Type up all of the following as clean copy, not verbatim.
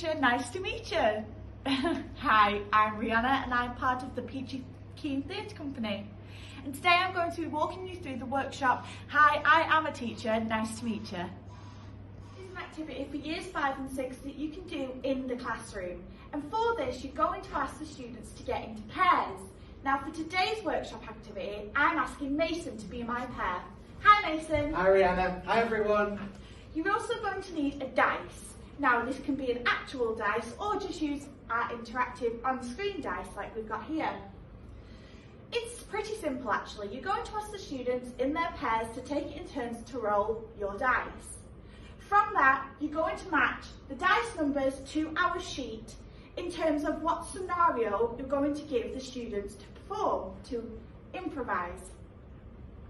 teacher, nice to meet you. Hi, I'm Rhyanna and I'm part of the Peachy Theatre Company. And today I'm going to be walking you through the workshop, Hi, I am a teacher, nice to meet you. This is an activity for years 5 and 6 that you can do in the classroom. And for this, you're going to ask the students to get into pairs. Now for today's workshop activity, I'm asking Mason to be my pair. Hi Mason. Hi Rhyanna. Hi everyone. You're also going to need a dice. Now this can be an actual dice or just use our interactive on-screen dice like we've got here. It's pretty simple actually. You're going to ask the students in their pairs to take it in turns to roll your dice. From that, you're going to match the dice numbers to our sheet in terms of what scenario you're going to give the students to perform, to improvise.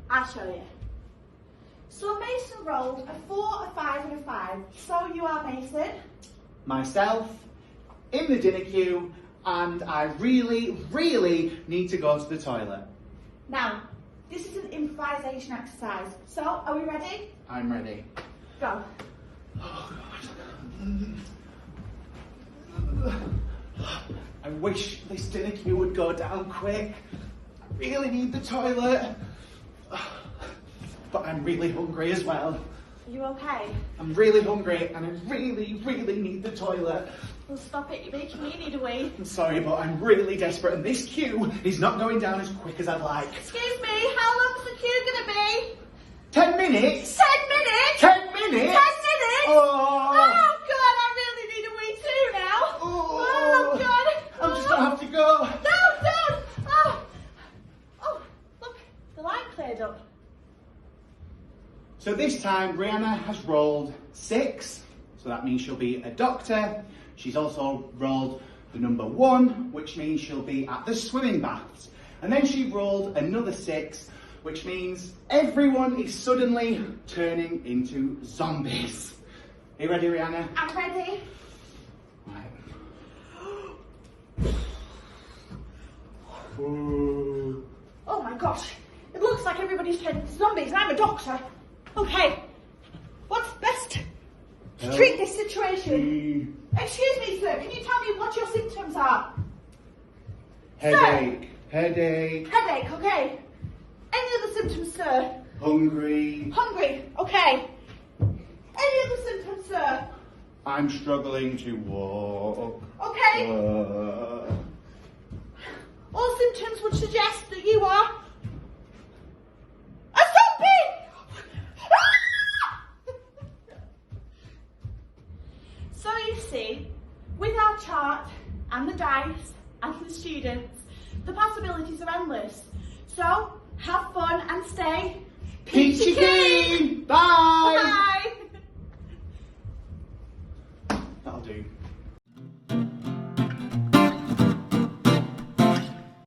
I'll show you. So Mason rolled a 4, a 5 and a 5. So you are Mason? Myself, in the dinner queue, and I really need to go to the toilet. Now, this is an improvisation exercise. So, are we ready? I'm ready. Go. Oh God. I wish this dinner queue would go down quick. I really need the toilet. But I'm really hungry as well. Are you okay? I'm really hungry and I really need the toilet. Well, stop it, you're making me need a wee. I'm sorry, but I'm really desperate and this queue is not going down as quick as I'd like. Excuse me, how long's the queue gonna be? 10 minutes? 10 minutes? 10 minutes? 10 minutes? Oh, Oh God, I really need a wee too now. Oh God. I'm just gonna have to go. Don't. Oh, look, the line cleared up. So this time, Rhyanna has rolled 6, so that means she'll be a doctor. She's also rolled the number 1, which means she'll be at the swimming baths. And then she rolled another 6, which means everyone is suddenly turning into zombies. Are you ready, Rhyanna? I'm ready. Right. Ooh. Oh my gosh, it looks like everybody's turned into zombies and I'm a doctor. Okay, what's best to treat this situation? Excuse me, sir, can you tell me what your symptoms are? Headache, headache, Headache, okay. Any other symptoms, sir? hungry. Hungry, okay. Any other symptoms, sir? I'm struggling to walk. Okay. All symptoms would suggest that you are a zombie! So you see, with our chart and the dice and the students, the possibilities are endless. So have fun and stay Peachy keen! Bye! Bye! That'll do.